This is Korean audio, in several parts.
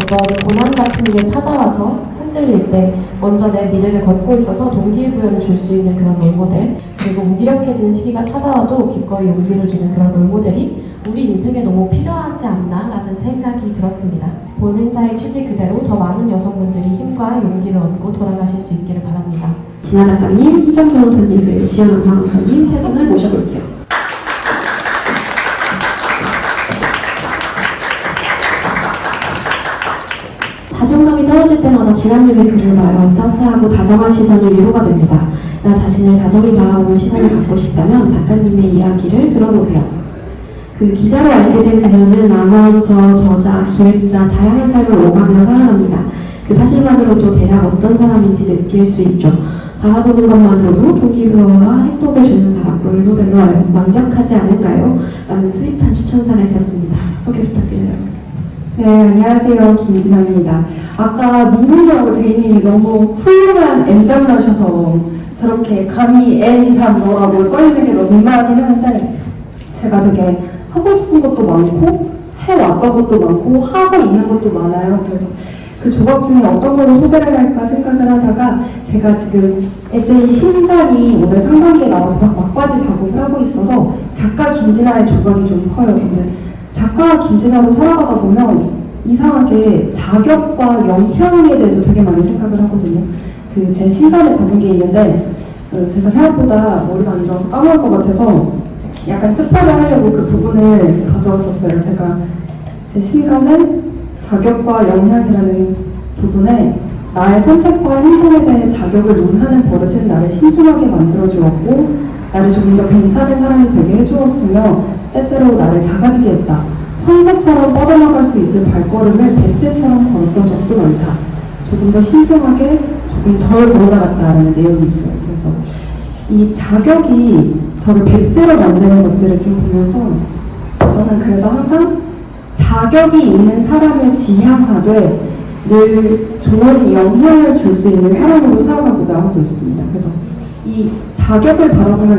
어떤 고난 같은 게 찾아와서 흔들릴 때 먼저 내 미래를 걷고 있어서 동기부여를 줄 수 있는 그런 롤모델, 그리고 무기력해지는 시기가 찾아와도 기꺼이 용기를 주는 그런 롤모델이 우리 인생에 너무 필요하지 않나라는 생각이 들었습니다. 본 행사의 취지 그대로 더 많은 여성분들이 힘과 용기를 얻고 돌아가실 수 있기를 바랍니다. 진아 작가님, 희정 변호사님, 그리고 지연 아나운서님 세 분을 모셔볼게요. 자존감이 떨어질 때마다 진아님의 글을 봐요. 따스하고 다정한 시선이 위로가 됩니다. 나 자신을 다정히 바라보는 시선을 갖고 싶다면 작가님의 이야기를 들어보세요. 그 기자로 알게 된 그녀는 아나운서, 저자, 기획자, 다양한 삶을 오가며 살아갑니다. 그 사실만으로도 대략 어떤 사람인지 느낄 수 있죠. 바라보는 것만으로도 동기부여와 행복을 주는 사람, 롤모델로 완벽하지 않을까요? 라는 스윗한 추천사가 있었습니다. 소개 부탁드려요. 네, 안녕하세요. 김진아입니다. 아까 민동님하고 제이님이 너무 훌륭한 N잠을 하셔서 저렇게 감히 N잠뭐라고 써있는 게 너무 민망하긴 하는데 제가 되게 하고 싶은 것도 많고 해왔던 것도 많고 하고 있는 것도 많아요. 그래서 그 조각 중에 어떤 걸로 소개를 할까 생각을 하다가 제가 지금 에세이 신간이 올해 상반기에 나와서 막바지 작업을 하고 있어서 작가 김진아의 조각이 좀 커요. 근데 작가 김진아로 살아가다 보면 이상하게 자격과 영평에 대해서 되게 많이 생각을 하거든요. 그 제 신간에 적은 게 있는데 제가 생각보다 머리가 안 좋아서 까먹을 것 같아서 약간 스포를 하려고 그 부분을 가져왔었어요. 제가 제 신간은 자격과 영향이라는 부분에 나의 선택과 행동에 대해 자격을 논하는 버릇은 나를 신중하게 만들어주었고 나를 조금 더 괜찮은 사람이 되게 해주었으며 때때로 나를 작아지게 했다. 황새처럼 뻗어나갈 수 있을 발걸음을 뱁새처럼 걸었던 적도 많다. 조금 더 신중하게 조금 덜 걸어나갔다라는 내용이 있어요. 그래서 이 자격이 저를 뱁새로 만드는 것들을 좀 보면서 저는 그래서 항상 자격이 있는 사람을 지향하되 늘 좋은 영향을 줄 수 있는 사람으로 살아가고자 하고 있습니다. 그래서 이 자격을 바라보며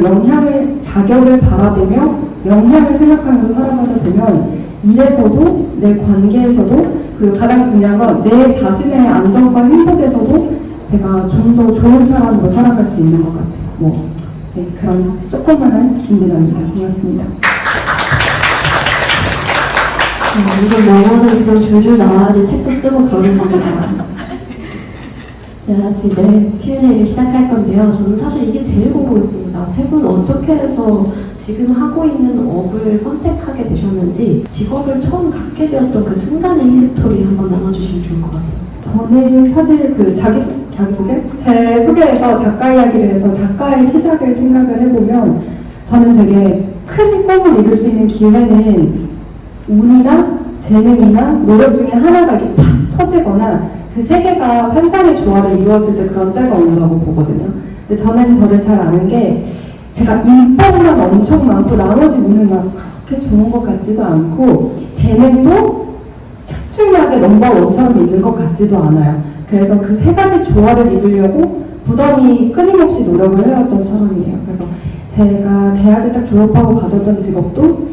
자격을 바라보며 영향을 생각하면서 살아가다 보면 일에서도 내 관계에서도 그리고 가장 중요한 건 내 자신의 안정과 행복에서도 제가 좀 더 좋은 사람으로 살아갈 수 있는 것 같아요. 네, 그런 조그만한 김진아입니다. 고맙습니다. 이거 영어는 그냥 줄줄 나와야지 책도 쓰고 그러는 겁니다. 자, 이제 Q&A를 시작할 건데요. 저는 사실 이게 제일 궁금했습니다. 세 분 어떻게 해서 지금 하고 있는 업을 선택하게 되셨는지, 직업을 처음 갖게 되었던 그 순간의 히스토리 한번 나눠주시면 좋을 것 같아요. 저는 사실 그 자기소개? 제 소개에서 작가 이야기를 해서 작가의 시작을 생각을 해보면 저는 되게 큰 꿈을 이룰 수 있는 기회는 운이나 재능이나 노력 중에 하나가 이렇게 팍 터지거나 그 세 개가 환상의 조화를 이루었을 때 그런 때가 온다고 보거든요. 근데 저는 저를 잘 아는 게 제가 인복만 엄청 많고 나머지 운은 막 그렇게 좋은 것 같지도 않고 재능도 특출나게 넘버원처럼 있는 것 같지도 않아요. 그래서 그 세 가지 조화를 이루려고 부단히 끊임없이 노력을 해왔던 사람이에요. 그래서 제가 대학을 딱 졸업하고 가졌던 직업도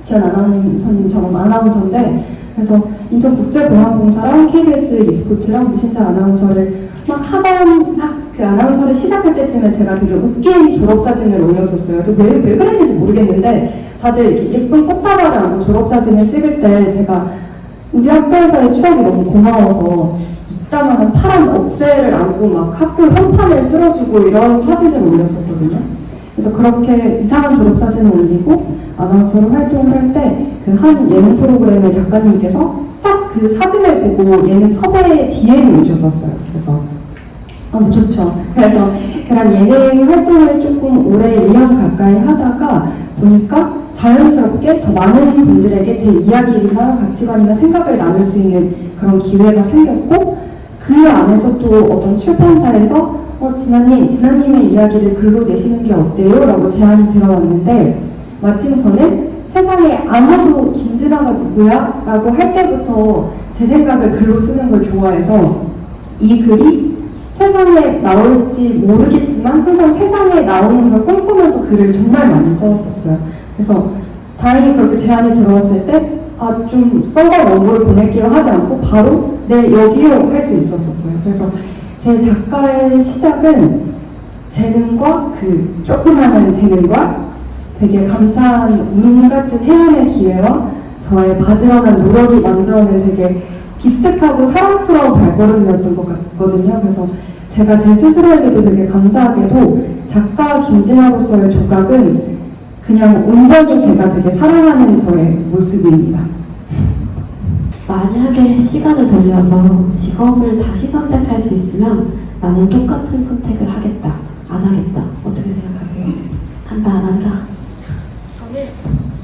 지연 아나운서님처럼 아나운서인데, 그래서 인천국제공항공사랑 KBS e스포츠랑 무신사 아나운서를 막 하던 그 아나운서를 시작할 때쯤에 제가 되게 웃긴 졸업사진을 올렸었어요. 왜 그랬는지 모르겠는데 다들 이렇게 예쁜 꽃다발을 안고 졸업사진을 찍을 때 제가 우리 학교에서의 추억이 너무 고마워서 이따만한 파란 억새를 안고 막 학교 현판을 쓸어주고 이런 사진을 올렸었거든요. 그래서 그렇게 이상한 졸업사진을 올리고 아나운서로 활동을 할 때 그 한 예능 프로그램의 작가님께서 딱 그 사진을 보고 예능 섭외 DM이 오셨었어요. 그래서 뭐 좋죠. 그래서 그런 예능 활동을 조금 오래 1년 가까이 하다가 보니까 자연스럽게 더 많은 분들에게 제 이야기나 가치관이나 생각을 나눌 수 있는 그런 기회가 생겼고, 그 안에서 또 어떤 출판사에서 진아님의 이야기를 글로 내시는 게 어때요? 라고 제안이 들어왔는데, 마침 저는 세상에 아무도 김진아가 누구야? 라고 할 때부터 제 생각을 글로 쓰는 걸 좋아해서 이 글이 세상에 나올지 모르겠지만 항상 세상에 나오는 걸 꿈꾸면서 글을 정말 많이 써왔었어요. 그래서 다행히 그렇게 제안이 들어왔을 때 좀 써서 원고를 보낼게요 하지 않고 바로 네 여기요 할 수 있었어요. 그래서 제 작가의 시작은 재능과 그 조그마한 재능과 되게 감사한 운 같은 행운의 기회와 저의 바지런한 노력이 만들어낸 되게 기특하고 사랑스러운 발걸음이었던 것 같거든요. 그래서 제가 제 스스로에게도 되게 감사하게도 작가 김진아로서의 조각은 그냥 온전히 제가 되게 사랑하는 저의 모습입니다. 만약에 시간을 돌려서 직업을 다시 선택할 수 있으면 나는 똑같은 선택을 하겠다, 안 하겠다. 어떻게 생각하세요? 한다, 안 한다?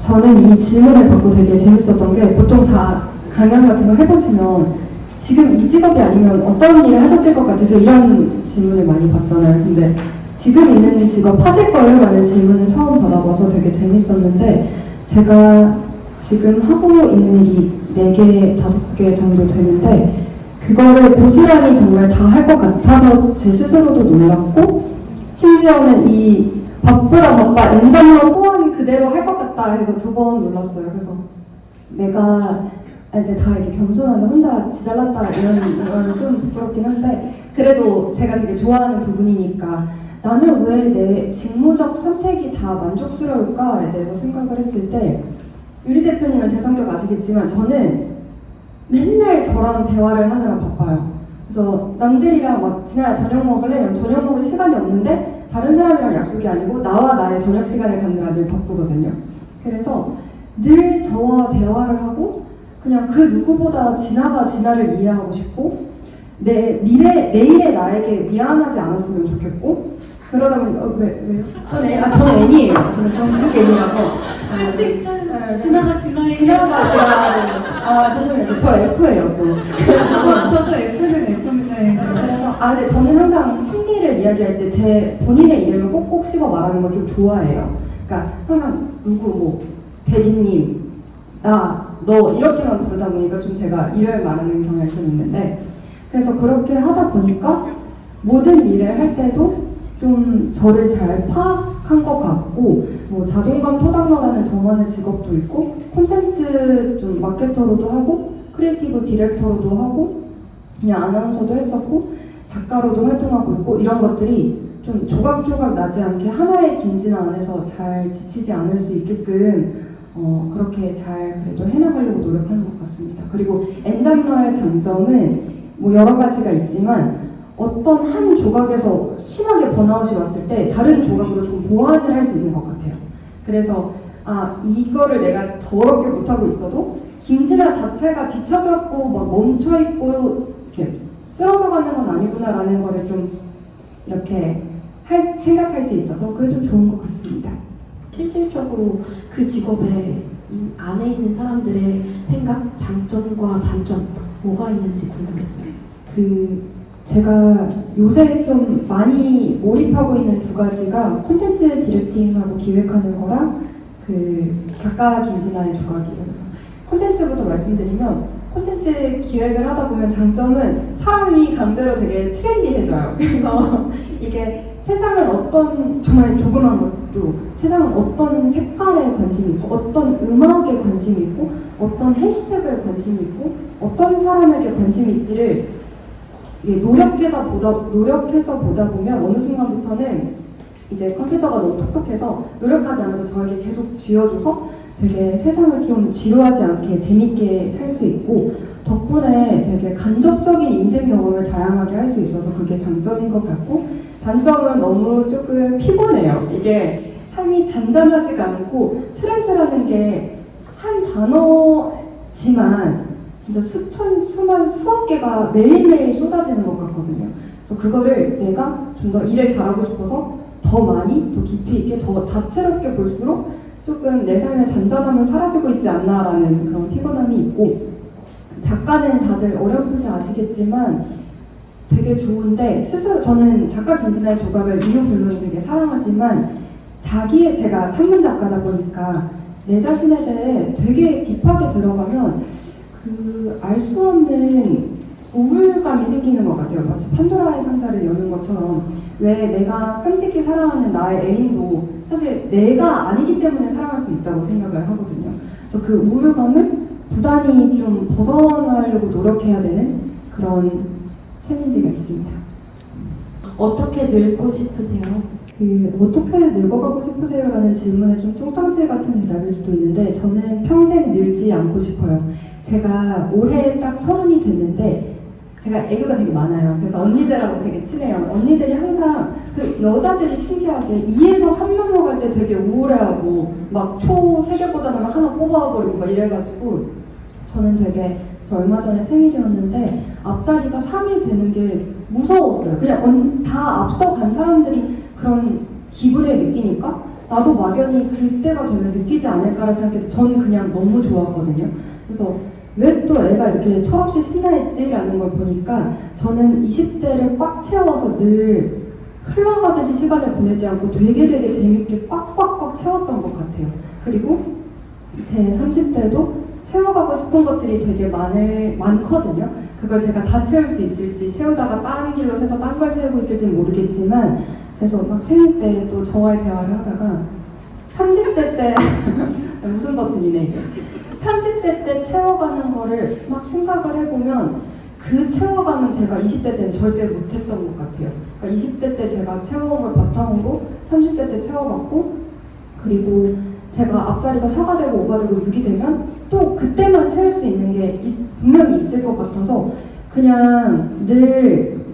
저는 이 질문을 받고 되게 재밌었던 게, 보통 다 강연 같은 거 해보시면 지금 이 직업이 아니면 어떤 일을 하셨을 것 같아서 이런 질문을 많이 받잖아요. 근데 지금 있는 직업 하실 거예요? 라는 질문을 처음 받아봐서 되게 재밌었는데, 제가 지금 하고 있는 일이 4개, 5개 정도 되는데 그거를 고스란히 정말 다 할 것 같아서 제 스스로도 놀랐고, 심지어는 이 밥보다 바빠 엔잡러 또한 그대로 할 것 같다 해서 2번 놀랐어요. 그래서 내가 근데 다 이렇게 겸손하게 혼자 지잘났다 이런 좀 부끄럽긴 한데, 그래도 제가 되게 좋아하는 부분이니까 나는 왜 내 직무적 선택이 다 만족스러울까에 대해서 생각을 했을 때, 유리 대표님은 제 성격 아시겠지만 저는 맨날 저랑 대화를 하느라 바빠요. 그래서 남들이랑 막 진아야 저녁 먹을래? 이러면 저녁 먹을 시간이 없는데 다른 사람이랑 약속이 아니고 나와 나의 저녁 시간을 갖느라 늘 바쁘거든요. 그래서 늘 저와 대화를 하고 그냥 그 누구보다 진아가 진아를 이해하고 싶고 내일의 나에게 미안하지 않았으면 좋겠고, 그러다 보니까 왜요? 저는 N이에요. 저는 전국 N이라서 할 수 있잖아요. 진아가 진아에게. 진아가 죄송해요. 저 F예요 또. 저도 F는 F입니다. 그래서 근데 저는 항상 심리를 이야기할 때 제 본인의 이름을 꼭꼭 씹어 말하는 걸 좀 좋아해요. 그러니까 항상 누구 대리님, 너 이렇게만 부르다 보니까 좀 제가 이를 말하는 경향이 좀 있는데, 그래서 그렇게 하다 보니까 모든 일을 할 때도 좀 저를 잘 파악한 것 같고, 뭐 자존감 토닥러라는 저만의 직업도 있고, 콘텐츠 좀 마케터로도 하고, 크리에이티브 디렉터로도 하고, 그냥 아나운서도 했었고, 작가로도 활동하고 있고, 이런 것들이 좀 조각조각 나지 않게 하나의 김진아 안에서 잘 지치지 않을 수 있게끔 그렇게 잘 그래도 해나가려고 노력하는 것 같습니다. 그리고 엔잡러의 장점은 뭐 여러 가지가 있지만 어떤 한 조각에서 심하게 번아웃이 왔을 때 다른 조각으로 좀 보완을 할 수 있는 것 같아요. 그래서 이거를 내가 더럽게 못하고 있어도 김진아 자체가 뒤쳐졌고 막 멈춰있고 이렇게 쓰러져 가는 건 아니구나라는 거를 좀 이렇게 생각할 수 있어서 그게 좀 좋은 것 같습니다. 실질적으로 그 직업에 안에 있는 사람들의 생각, 장점과 단점 뭐가 있는지 궁금했어요. 제가 요새 좀 많이 몰입하고 있는 두 가지가 콘텐츠 디렉팅하고 기획하는 거랑 작가 김진아의 조각이에요. 그래서 콘텐츠부터 말씀드리면 콘텐츠 기획을 하다 보면 장점은 사람이 강제로 되게 트렌디해져요. 그래서 이게 세상은 정말 조그만 것도 세상은 어떤 색깔에 관심이 있고 어떤 음악에 관심이 있고 어떤 해시태그에 관심이 있고 어떤 사람에게 관심이 있지를 이게 노력해서 보다 보면 어느 순간부터는 이제 컴퓨터가 너무 똑똑해서 노력하지 않아도 저에게 계속 쥐어줘서 되게 세상을 좀 지루하지 않게 재밌게 살 수 있고 덕분에 되게 간접적인 인생 경험을 다양하게 할 수 있어서 그게 장점인 것 같고 단점은 너무 조금 피곤해요. 이게 삶이 잔잔하지가 않고 트렌드라는 게 한 단어지만 진짜 수천, 수억 개가 매일매일 쏟아지는 것 같거든요. 그래서 그거를 내가 좀 더 일을 잘하고 싶어서 더 많이, 더 깊이 있게, 더 다채롭게 볼수록 조금 내 삶의 잔잔함은 사라지고 있지 않나라는 그런 피곤함이 있고 작가는 다들 어렴풋이 아시겠지만 되게 좋은데 스스로 저는 작가 김진아의 조각을 이유 불문 되게 사랑하지만 제가 산문 작가다 보니까 내 자신에 대해 되게 딥하게 들어가면 알 수 없는 우울감이 생기는 것 같아요. 마치 판도라의 상자를 여는 것처럼 왜 내가 끔찍히 사랑하는 나의 애인도 사실 내가 아니기 때문에 사랑할 수 있다고 생각을 하거든요. 그래서 그 우울감을 부단히 좀 벗어나려고 노력해야 되는 그런 챌린지가 있습니다. 어떻게 늙고 싶으세요? 어떻게 늙어가고 싶으세요? 라는 질문에 좀 뚱땅지 같은 대답일 수도 있는데 저는 평생 늙지 않고 싶어요. 제가 올해 딱 30이 됐는데 제가 애교가 되게 많아요. 그래서 언니들하고 되게 친해요. 언니들이 항상 여자들이 신기하게 2에서 3 넘어갈 때 되게 우울해하고 막 초 세계보전을 하나 뽑아버리고 막 이래가지고 저는 저 얼마 전에 생일이었는데 앞자리가 3이 되는 게 무서웠어요. 그냥 다 앞서간 사람들이 그런 기분을 느끼니까 나도 막연히 그때가 되면 느끼지 않을까라 생각해서 저는 그냥 너무 좋았거든요. 그래서 왜 또 애가 이렇게 철없이 신나했지라는 걸 보니까 저는 20대를 꽉 채워서 늘 흘러가듯이 시간을 보내지 않고 되게 재밌게 꽉꽉꽉 채웠던 것 같아요. 그리고 제 30대도 채워가고 싶은 것들이 되게 많거든요. 그걸 제가 다 채울 수 있을지 채우다가 다른 길로 새서 딴 걸 채우고 있을지 모르겠지만 그래서 막 생일 때 또 저와의 대화를 하다가 30대 때 무슨 버튼이네 이게 30대 때 채워가는 거를 막 생각을 해보면 그 채워감은 제가 20대 때는 절대 못했던 것 같아요. 그러니까 20대 때 제가 채워온 걸 바탕으로 30대 때 채워봤고 그리고 제가 앞자리가 4가 되고 5가 되고 6이 되면 또 그때만 채울 수 있는 게 분명히 있을 것 같아서 그냥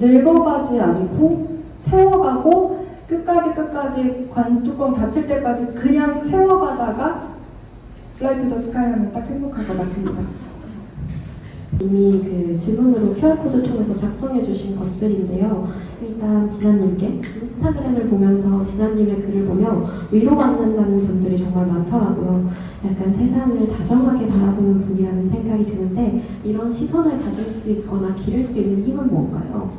늙어가지 않고 채워가고 끝까지 관뚜껑 닫힐 때까지 그냥 채워가다가 Fly to the Sky 하면 딱 행복할 것 같습니다. 이미 질문으로 QR코드 통해서 작성해 주신 것들인데요. 일단 진아님께 인스타그램을 보면서 진아님의 글을 보며 위로받는다는 분들이 정말 많더라고요. 약간 세상을 다정하게 바라보는 분이라는 생각이 드는데 이런 시선을 가질 수 있거나 기를 수 있는 힘은 뭔가요?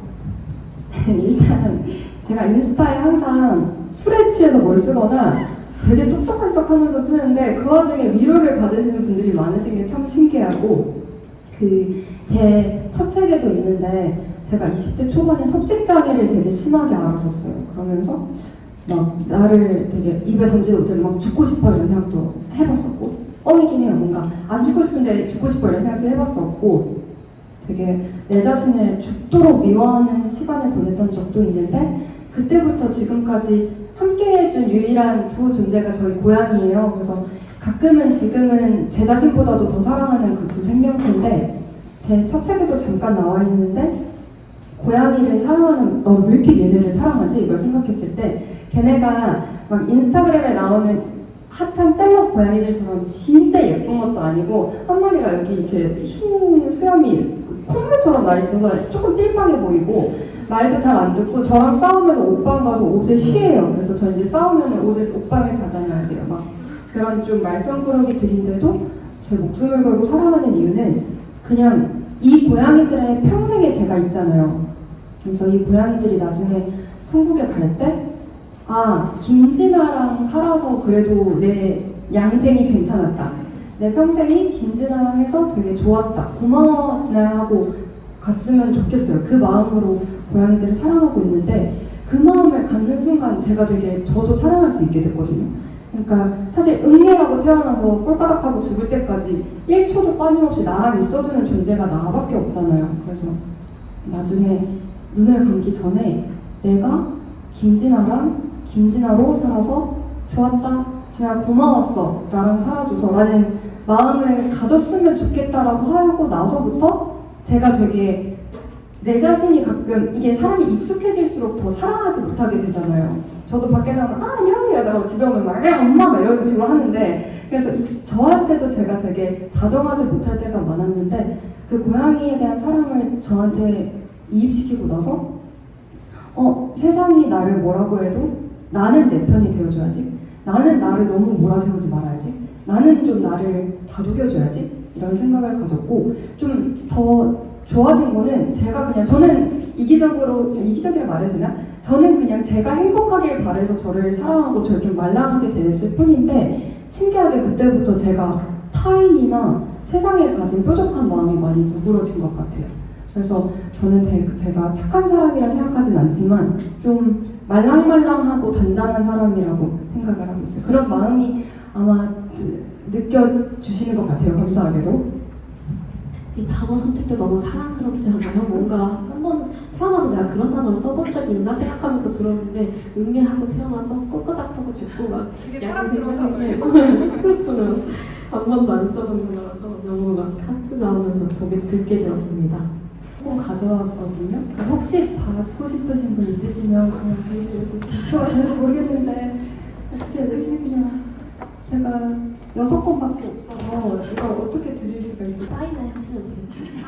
일단 제가 인스타에 항상 술에 취해서 뭘 쓰거나 되게 똑똑한 척 하면서 쓰는데 그 와중에 위로를 받으시는 분들이 많으신 게 참 신기하고 제 첫 책에도 있는데 제가 20대 초반에 섭식장애를 되게 심하게 앓았었어요. 그러면서 막 나를 되게 입에 담지도 못해 막 죽고 싶어 이런 생각도 해봤었고 뻥이긴 해요. 뭔가 안 죽고 싶은데 죽고 싶어 이런 생각도 해봤었고 되게 내 자신을 죽도록 미워하는 시간을 보냈던 적도 있는데 그때부터 지금까지 함께해준 유일한 두 존재가 저희 고양이에요. 그래서 가끔은 지금은 제 자신보다도 더 사랑하는 그 두 생명체인데 제 첫 책에도 잠깐 나와 있는데 고양이를 사랑하는 너 왜 이렇게 얘네를 사랑하지? 이걸 생각했을 때 걔네가 막 인스타그램에 나오는 핫한 셀럽 고양이들처럼 진짜 예쁜 것도 아니고 한 마리가 여기 이렇게 흰 수염이 있고 콧물처럼 나 있어서 조금 띨빵해 보이고 말도 잘 안 듣고 저랑 싸우면 옷방 가서 옷을 쉬해요. 그래서 저 이제 싸우면 옷을 옷방에 닫아놔야 돼요. 막 그런 좀 말썽꾸러기들인데도 제 목숨을 걸고 살아가는 이유는 그냥 이 고양이들의 평생에 제가 있잖아요. 그래서 이 고양이들이 나중에 천국에 갈 때 아, 김진아랑 살아서 그래도 내 양생이 괜찮았다. 내 평생이 김진아랑 해서 되게 좋았다. 고마워 진아야 하고 갔으면 좋겠어요. 그 마음으로 고양이들을 사랑하고 있는데 그 마음을 갖는 순간 제가 되게 저도 사랑할 수 있게 됐거든요. 그러니까 사실 응애라고 태어나서 꼴바닥하고 죽을 때까지 1초도 빠짐없이 나랑 있어주는 존재가 나밖에 없잖아요. 그래서 나중에 눈을 감기 전에 내가 김진아로 살아서 좋았다. 진아 고마웠어. 나랑 살아줘서 라는 마음을 가졌으면 좋겠다라고 하고 나서부터 제가 되게 내 자신이 가끔 이게 사람이 익숙해질수록 더 사랑하지 못하게 되잖아요. 저도 밖에 나가면 안녕 이러다가 집에 오면 막 엄마 막 이런 식으로 하는데 그래서 저한테도 제가 되게 다정하지 못할 때가 많았는데 그 고양이에 대한 사랑을 저한테 이입시키고 나서 세상이 나를 뭐라고 해도 나는 내 편이 되어줘야지. 나는 나를 너무 몰아세우지 말아야지. 나는 좀 나를 다독여줘야지. 이런 생각을 가졌고 좀 더 좋아진 거는 제가 그냥 저는 이기적으로 좀 이기적이라 말해야 되나? 저는 그냥 제가 행복하길 바래서 저를 사랑하고 저를 좀 말랑하게 됐을 뿐인데 신기하게 그때부터 제가 타인이나 세상에 가진 뾰족한 마음이 많이 누그러진 것 같아요. 그래서 저는 제가 착한 사람이라 생각하진 않지만 좀 말랑말랑하고 단단한 사람이라고 생각을 하고 있어요. 그런 마음이 아마 느껴주시는 것 같아요. 감사하게도. 이 단어 선택도 너무 사랑스럽지 않아요? 뭔가 한번 태어나서 내가 그런 단어를 써본 적이 있나 생각하면서 들었는데 응애하고 태어나서 꼬끄닥하고 죽고 막 되게 약간 사랑스러운 생각이 그렇잖아요. 한 번도 안 써본 거라서 너무 막 하트 나오면서 보게 듣게 되었습니다. 꼭 가져왔거든요. 혹시 받고 싶으신 분 있으시면 그냥 드리고 기수가 되는지 모르겠는데 어떻게 드리냐. 제가 6번밖에 없어서 이걸 어떻게 드릴 수가 있을까요? 사인을 하시면 되겠습니다.